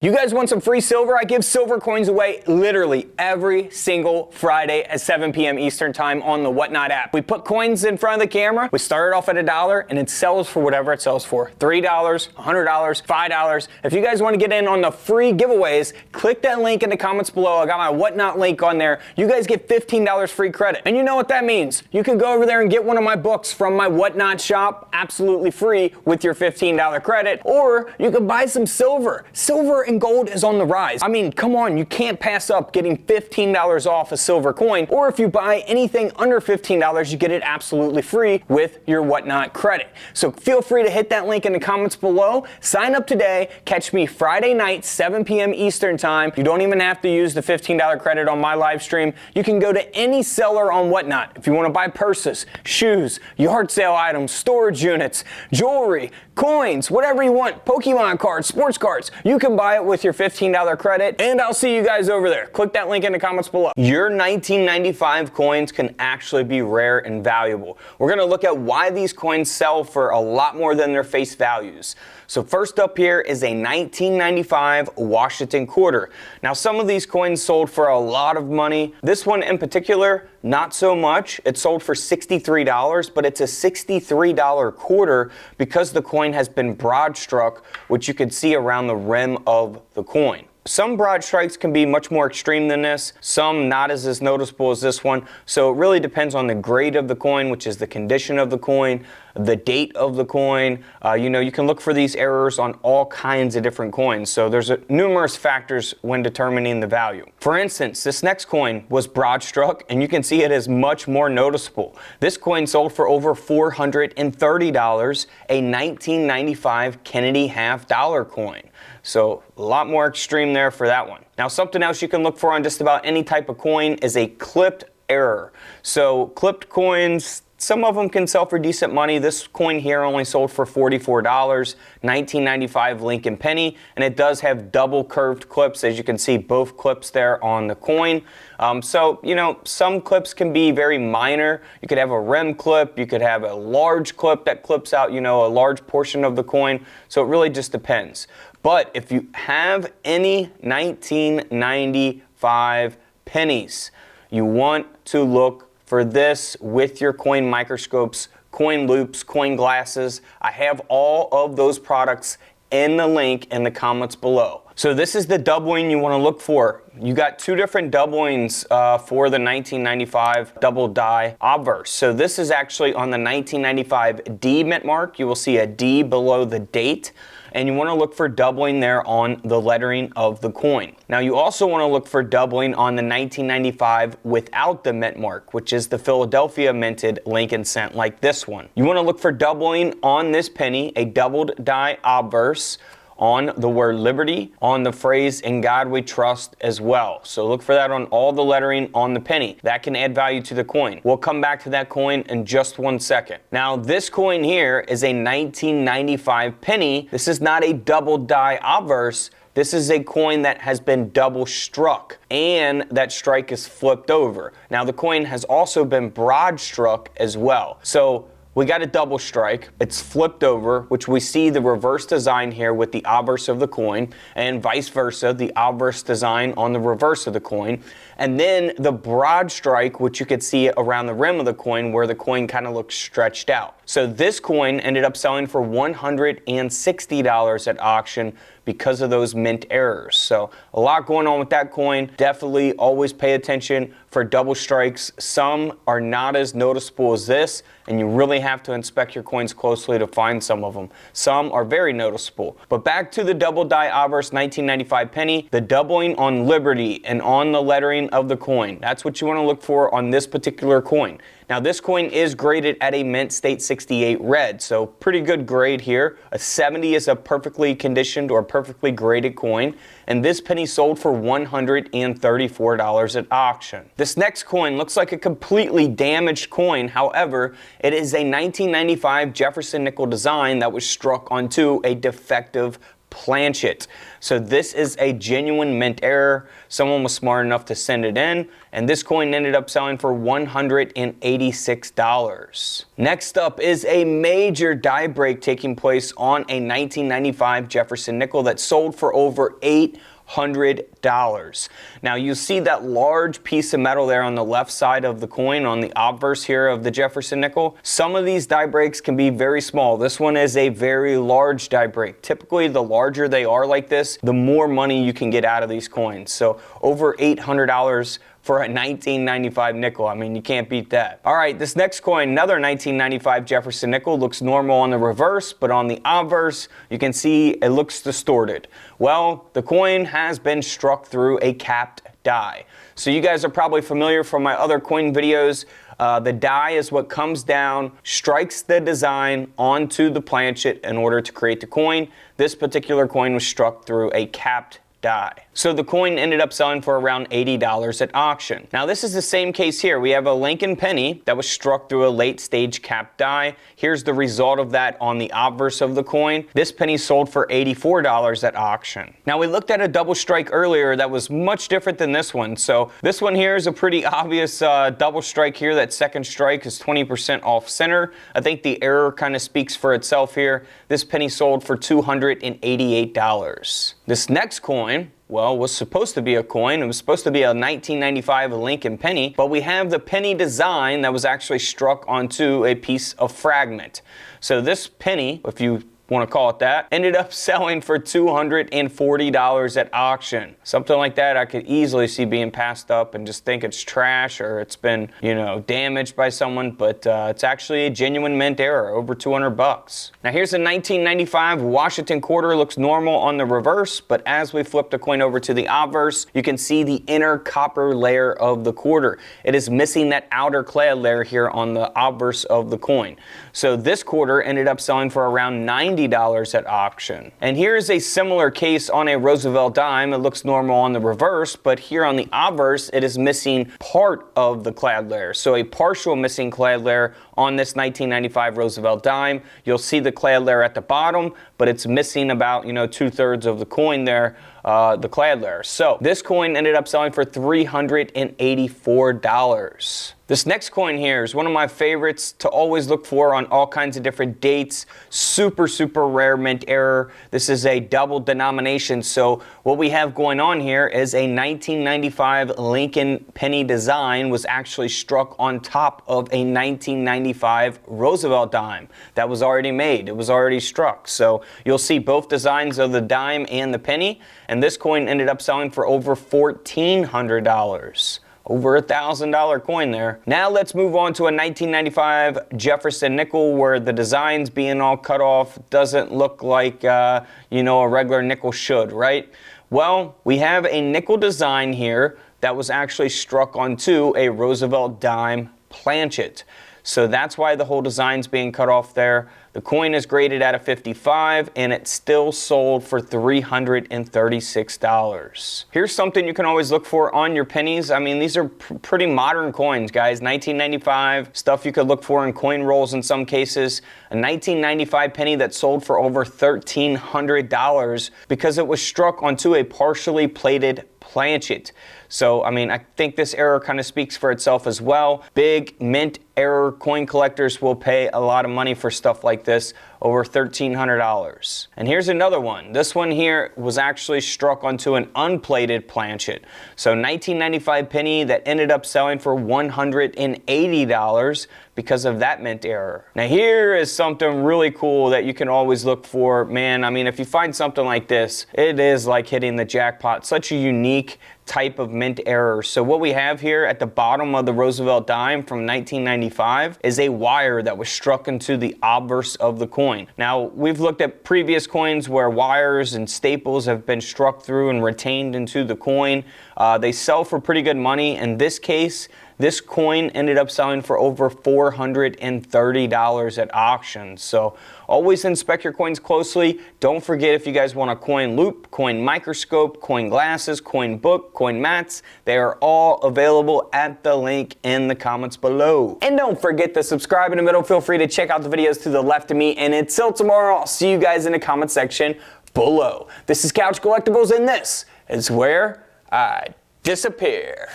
You guys want some free silver? I give silver coins away literally every single Friday at 7 p.m. Eastern time on the Whatnot app. We put coins in front of the camera. We start it off at $1 and it sells for whatever it sells for. $3, $100, $5. If you guys want to get in on the free giveaways, click that link in the comments below. I got my Whatnot link on there. You guys get $15 free credit. And you know what that means. You can go over there and get one of my books from my Whatnot shop absolutely free with your $15 credit. Or you can buy some silver. Silver and gold is on the rise. I mean, come on, you can't pass up getting $15 off a silver coin, or if you buy anything under $15, you get it absolutely free with your Whatnot credit. So feel free to hit that link in the comments below. Sign up today. Catch me Friday night, 7 p.m. Eastern time. You don't even have to use the $15 credit on my live stream. You can go to any seller on Whatnot. If you want to buy purses, shoes, yard sale items, storage units, jewelry, coins, whatever you want, Pokemon cards, sports cards, you can buy it with your $15 credit, and I'll see you guys over there. Click that link in the comments below. Your 1995 coins can actually be rare and valuable. We're going to look at why these coins sell for a lot more than their face values. So first up here is a 1995 Washington quarter. Now some of these coins sold for a lot of money. This one in particular, not so much. It sold for $63, but it's a $63 quarter because the coin has been broad struck, which you can see around the rim of the coin. Some broad strikes can be much more extreme than this, some not as noticeable as this one, so it really depends on the grade of the coin, which is the condition of the coin, the date of the coin. You can look for these errors on all kinds of different coins, so there's numerous factors when determining the value. For instance, this next coin was broad struck, and you can see it is much more noticeable. This coin sold for over $430, a 1995 Kennedy half-dollar coin. So a lot more extreme there for that one. Now something else you can look for on just about any type of coin is a clipped error. So clipped coins, some of them can sell for decent money. This coin here only sold for $44, 1995 Lincoln penny, and it does have double curved clips, as you can see both clips there on the coin. Some clips can be very minor. You could have a rim clip, you could have a large clip that clips out, a large portion of the coin. So it really just depends. But if you have any 1995 pennies, you want to look for this with your coin microscopes, coin loops, coin glasses. I have all of those products in the link in the comments below. So this is the doubling you want to look for. You got two different doublings for the 1995 double die obverse. So this is actually on the 1995 D mint mark. You will see a D below the date. And you want to look for doubling there on the lettering of the coin. Now you also want to look for doubling on the 1995 without the mint mark, which is the Philadelphia minted Lincoln cent like this one. You want to look for doubling on this penny, a doubled die obverse, on the word liberty, on the phrase "in God we trust" as well. So look for that on all the lettering on the penny. That can add value to the coin. We'll come back to that coin in just 1 second. Now this coin here is a 1995 penny. This is not a double die obverse. This is a coin that has been double struck, and that strike is flipped over. Now the coin has also been broad struck as well. So we got a double strike, it's flipped over, which we see the reverse design here with the obverse of the coin, and vice versa, the obverse design on the reverse of the coin. And then the broad strike, which you could see around the rim of the coin where the coin kind of looks stretched out. So this coin ended up selling for $160 at auction because of those mint errors. So a lot going on with that coin. Definitely always pay attention for double strikes. Some are not as noticeable as this, and you really have to inspect your coins closely to find some of them. Some are very noticeable. But back to the double die obverse 1995 penny, the doubling on liberty and on the lettering of the coin. That's what you want to look for on this particular coin. Now this coin is graded at a mint state 68 red, so pretty good grade here. A 70 is a perfectly conditioned or perfectly graded coin, and this penny sold for $134 at auction. This next coin looks like a completely damaged coin. However, it is a 1995 Jefferson nickel design that was struck onto a defective planchet. So this is a genuine mint error. Someone was smart enough to send it in, and this coin ended up selling for $186. Next up is a major die break taking place on a 1995 Jefferson nickel that sold for over $800. Now you see that large piece of metal there on the left side of the coin on the obverse here of the Jefferson nickel. Some of these die breaks can be very small. This one is a very large die break. Typically the larger they are like this, the more money you can get out of these coins. So over $800 for a 1995 nickel. I mean, you can't beat that. All right, this next coin, another 1995 Jefferson nickel, looks normal on the reverse, but on the obverse, you can see it looks distorted. Well, the coin has been struck through a capped die. So you guys are probably familiar from my other coin videos. The die is what comes down, strikes the design onto the planchet in order to create the coin. This particular coin was struck through a capped die. So the coin ended up selling for around $80 at auction. Now this is the same case here. We have a Lincoln penny that was struck through a late stage capped die. Here's the result of that on the obverse of the coin. This penny sold for $84 at auction. Now we looked at a double strike earlier that was much different than this one. So this one here is a pretty obvious double strike here. That second strike is 20% off center. I think the error kind of speaks for itself here. This penny sold for $288. This next coin, well, was supposed to be a coin. It was supposed to be a 1995 Lincoln penny, but we have the penny design that was actually struck onto a piece of fragment. So this penny, if you want to call it that, ended up selling for $240 at auction. Something like that I could easily see being passed up and just think it's trash or it's been, you know, damaged by someone, but it's actually a genuine mint error, over 200 bucks. Now here's a 1995 Washington quarter, looks normal on the reverse, but as we flip the coin over to the obverse, you can see the inner copper layer of the quarter. It is missing that outer clad layer here on the obverse of the coin. So this quarter ended up selling for around $90 at auction. And here's a similar case on a Roosevelt dime. It looks normal on the reverse, but here on the obverse, it is missing part of the clad layer. So a partial missing clad layer on this 1995 Roosevelt dime. You'll see the clad layer at the bottom, but it's missing about, you know, 2/3 of the coin there, the clad layer. So this coin ended up selling for $384. This next coin here is one of my favorites to always look for on all kinds of different dates. Super, super rare mint error. This is a double denomination. So what we have going on here is a 1995 Lincoln penny design was actually struck on top of a 1995 Roosevelt dime that was already made. It was already struck. So you'll see both designs of the dime and the penny. And this coin ended up selling for over $1,400. Over $1,000 coin there. Now let's move on to a 1995 Jefferson nickel where the designs being all cut off doesn't look like, you know, a regular nickel should, right? Well, we have a nickel design here that was actually struck onto a Roosevelt dime planchet. So that's why the whole design's being cut off there. The coin is graded at a 55 and it still sold for $336. Here's something you can always look for on your pennies. I mean, these are pretty modern coins, guys. 1995, stuff you could look for in coin rolls in some cases. A 1995 penny that sold for over $1,300 because it was struck onto a partially plated planchet. So, I mean, I think this error kind of speaks for itself as well. Big mint error coin collectors will pay a lot of money for stuff like this, over $1,300. And here's another one. This one here was actually struck onto an unplated planchet. So 1995 penny that ended up selling for $180 because of that mint error. Now here is something really cool that you can always look for. Man, I mean, if you find something like this, it is like hitting the jackpot. Such a unique type of mint error. So what we have here at the bottom of the Roosevelt dime from 1995 is a wire that was struck into the obverse of the coin. Now we've looked at previous coins where wires and staples have been struck through and retained into the coin. They sell for pretty good money. In this case, this coin ended up selling for over $430 at auction. So always inspect your coins closely. Don't forget, if you guys want a coin loop, coin microscope, coin glasses, coin book, coin mats, they are all available at the link in the comments below. And don't forget to subscribe in the middle. Feel free to check out the videos to the left of me. And until tomorrow, I'll see you guys in the comment section. below. This is Couch Collectibles, and this is where I disappear.